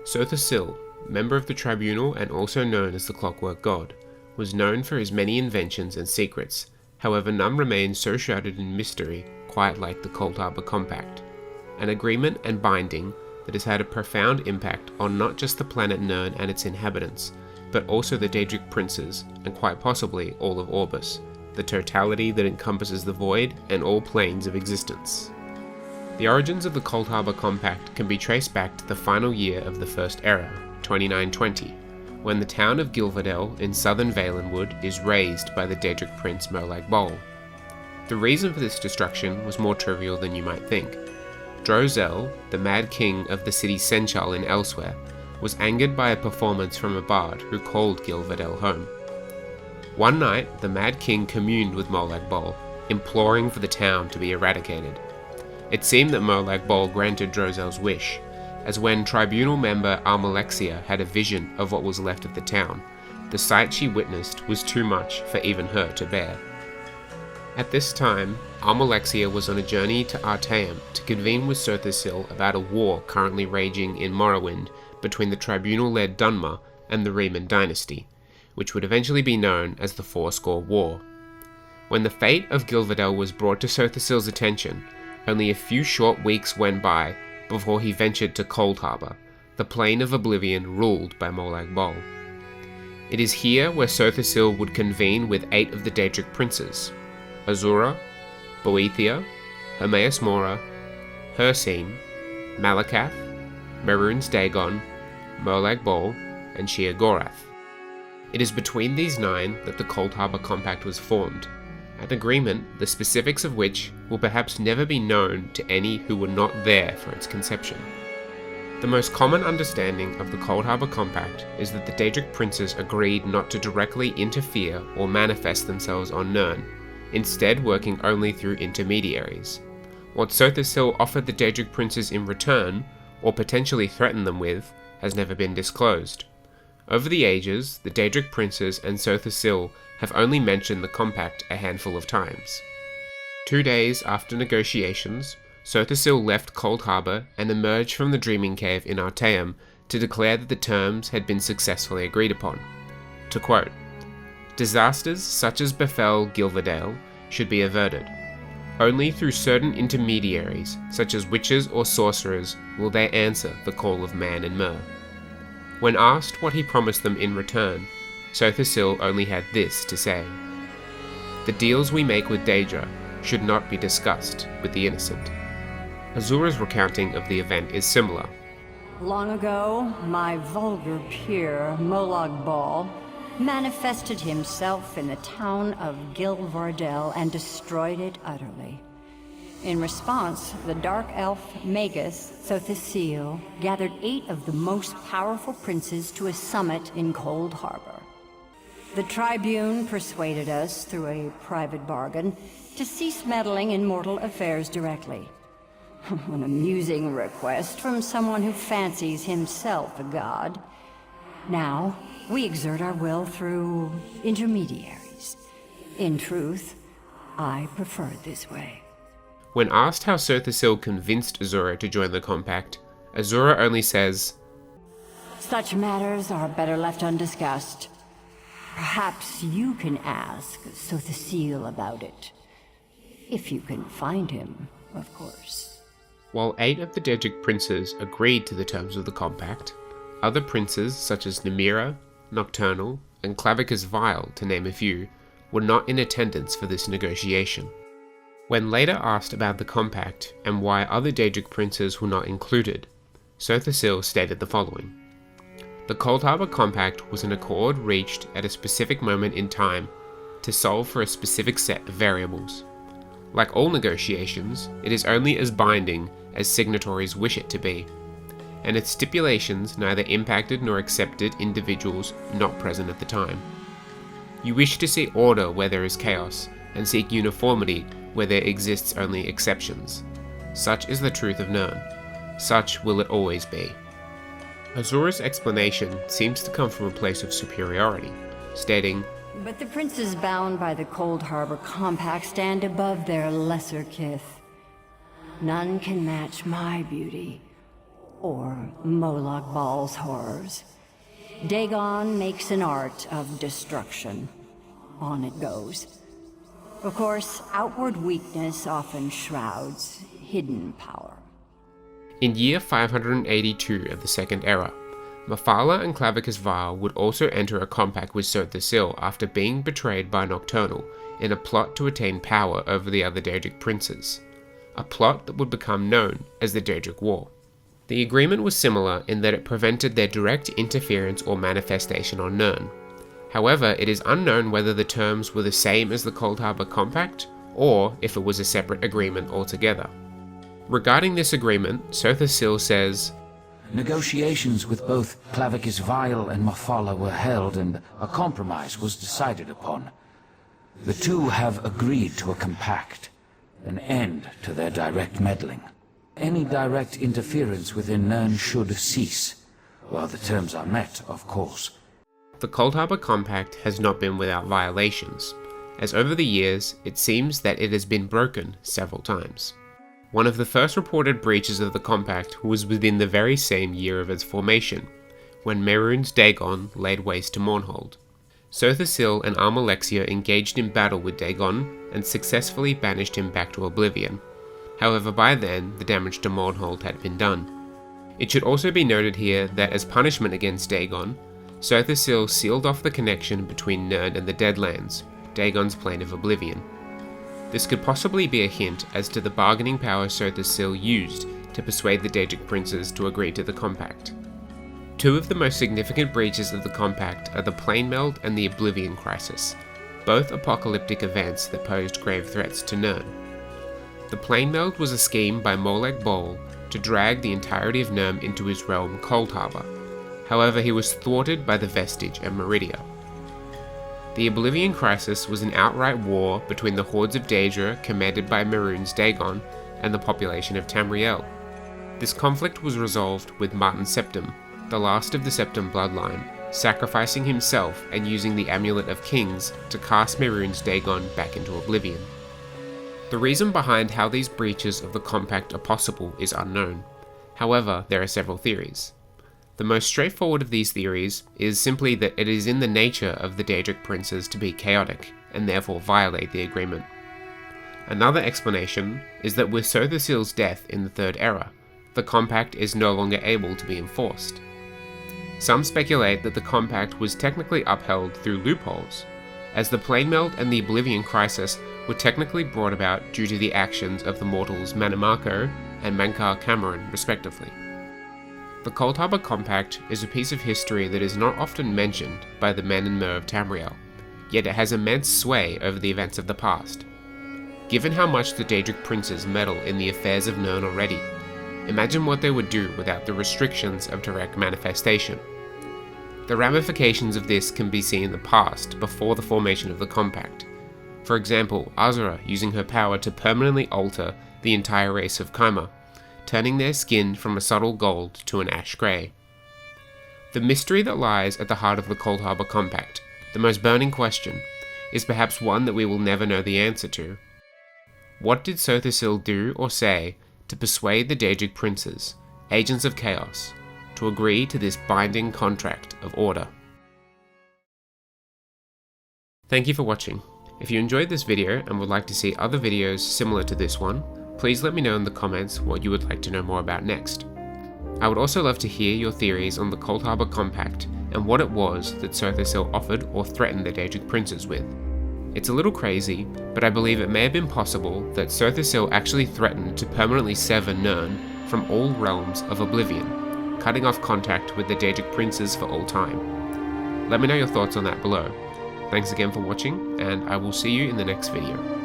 Sotha Sil, member of the tribunal and also known as the Clockwork God, was known for his many inventions and secrets, however none remain so shrouded in mystery quite like the Coldharbour Compact, an agreement and binding that has had a profound impact on not just the planet Nirn and its inhabitants, but also the Daedric Princes and quite possibly all of Orbis, the totality that encompasses the void and all planes of existence. The origins of the Coldharbour Compact can be traced back to the final year of the First Era, 2920, when the town of Gilvardell in southern Valenwood is razed by the Daedric Prince Molag Bal. The reason for this destruction was more trivial than you might think. Drozel, the Mad King of the city Senchal in Elsewhere, was angered by a performance from a bard who called Gilvardell home. One night, the Mad King communed with Molag Bal, imploring for the town to be eradicated. It seemed that Molag Bal granted Drozel's wish, as when tribunal member Almalexia had a vision of what was left of the town, the sight she witnessed was too much for even her to bear. At this time, Almalexia was on a journey to Artaeum to convene with Sotha Sil about a war currently raging in Morrowind between the tribunal-led Dunmer and the Riemann dynasty, which would eventually be known as the Fourscore War. When the fate of Gilvardell was brought to Sotha Sil's attention, only a few short weeks went by before he ventured to Coldharbour, the plane of oblivion ruled by Molag Bal. It is here where Sotha Sil would convene with 8 of the Daedric Princes: Azura, Boethia, Hermaeus Mora, Hircine, Malakath, Mehrunes Dagon, Molag Bal, and Sheogorath. It is between these 9 that the Coldharbour Compact was formed, an agreement the specifics of which will perhaps never be known to any who were not there for its conception. The most common understanding of the Coldharbour Compact is that the Daedric Princes agreed not to directly interfere or manifest themselves on Nirn, instead working only through intermediaries. What Sotha Sil offered the Daedric Princes in return, or potentially threatened them with, has never been disclosed. Over the ages, the Daedric Princes and Sotha Sil have only mentioned the compact a handful of times. 2 days after negotiations, Sotha Sil left Coldharbour and emerged from the Dreaming Cave in Artaeum to declare that the terms had been successfully agreed upon. To quote, "Disasters such as befell Gilvardell should be averted. Only through certain intermediaries, such as witches or sorcerers, will they answer the call of man and Mer." When asked what he promised them in return, Sotha Sil only had this to say: "The deals we make with Daedra should not be discussed with the innocent." Azura's recounting of the event is similar. Long ago, my vulgar peer, Molag Bal, manifested himself in the town of Gilvardell and destroyed it utterly. In response, the dark elf Magus, Sotha Sil, gathered 8 of the most powerful princes to a summit in Coldharbour. The Tribune persuaded us, through a private bargain, to cease meddling in mortal affairs directly. An amusing request from someone who fancies himself a god. Now, we exert our will through intermediaries. In truth, I prefer it this way. When asked how Sotha Sil convinced Azura to join the compact, Azura only says, "Such matters are better left undiscussed. Perhaps you can ask Sotha Sil about it. If you can find him, of course." While 8 of the Daedric Princes agreed to the terms of the compact, other princes such as Nemira, Nocturnal, and Clavicus Vile, to name a few, were not in attendance for this negotiation. When later asked about the compact and why other Daedric Princes were not included, Sotha Sil stated the following: "The Coldharbour Compact was an accord reached at a specific moment in time to solve for a specific set of variables. Like all negotiations, it is only as binding as signatories wish it to be, and its stipulations neither impacted nor accepted individuals not present at the time. You wish to see order where there is chaos, and seek uniformity where there exists only exceptions. Such is the truth of Nirn. Such will it always be." Azura's explanation seems to come from a place of superiority, stating, But the princes bound by the Coldharbour Compact stand above their lesser kith. None can match my beauty or Molag Bal's horrors. Dagon makes an art of destruction. On it goes. Of course, outward weakness often shrouds hidden power. In year 582 of the Second Era, Mephala and Clavicus Vile would also enter a compact with Sotha Sil after being betrayed by Nocturnal in a plot to attain power over the other Daedric Princes, a plot that would become known as the Daedric War. The agreement was similar in that it prevented their direct interference or manifestation on Nirn. However, it is unknown whether the terms were the same as the Coldharbour Compact, or if it was a separate agreement altogether. Regarding this agreement, Sotha Sil says, "Negotiations with both Clavicus Vile and Mephala were held, and a compromise was decided upon. The two have agreed to a compact, an end to their direct meddling. Any direct interference within Nirn should cease, while the terms are met, of course." The Coldharbour Compact has not been without violations, as over the years it seems that it has been broken several times. One of the first reported breaches of the Compact was within the very same year of its formation, when Mehrunes Dagon laid waste to Mournhold. Sotha Sil and Almalexia engaged in battle with Dagon and successfully banished him back to oblivion. However, by then, the damage to Mournhold had been done. It should also be noted here that as punishment against Dagon, Sotha Sil sealed off the connection between Nirn and the Deadlands, Dagon's plane of oblivion. This could possibly be a hint as to the bargaining power Sotha Sil used to persuade the Daedric Princes to agree to the Compact. Two of the most significant breaches of the Compact are the Plane Meld and the Oblivion Crisis, both apocalyptic events that posed grave threats to Nirn. The Plane Meld was a scheme by Molag Bal to drag the entirety of Nirn into his realm Coldharbour. However, he was thwarted by the Vestige and Meridia. The Oblivion Crisis was an outright war between the hordes of Daedra commanded by Mehrunes Dagon and the population of Tamriel. This conflict was resolved with Martin Septim, the last of the Septim bloodline, sacrificing himself and using the Amulet of Kings to cast Mehrunes Dagon back into oblivion. The reason behind how these breaches of the Compact are possible is unknown. However, there are several theories. The most straightforward of these theories is simply that it is in the nature of the Daedric Princes to be chaotic, and therefore violate the agreement. Another explanation is that with Sotha Sil's death in the Third Era, the Compact is no longer able to be enforced. Some speculate that the Compact was technically upheld through loopholes, as the Plane Meld and the Oblivion Crisis were technically brought about due to the actions of the mortals Manamako and Mankar Cameron, respectively. The Coldharbour Compact is a piece of history that is not often mentioned by the men and mer of Tamriel, yet it has immense sway over the events of the past. Given how much the Daedric Princes meddle in the affairs of Nirn already, imagine what they would do without the restrictions of direct manifestation. The ramifications of this can be seen in the past, before the formation of the Compact. For example, Azura using her power to permanently alter the entire race of Kaima, turning their skin from a subtle gold to an ash grey. The mystery that lies at the heart of the Coldharbour Compact, the most burning question, is perhaps one that we will never know the answer to. What did Sotha Sil do or say to persuade the Daedric Princes, agents of chaos, to agree to this binding contract of order? Thank you for watching. If you enjoyed this video and would like to see other videos similar to this one, please let me know in the comments what you would like to know more about next. I would also love to hear your theories on the Coldharbour Compact and what it was that Sotha Sil offered or threatened the Daedric Princes with. It's a little crazy, but I believe it may have been possible that Sotha Sil actually threatened to permanently sever Nirn from all realms of oblivion, cutting off contact with the Daedric Princes for all time. Let me know your thoughts on that below. Thanks again for watching, and I will see you in the next video.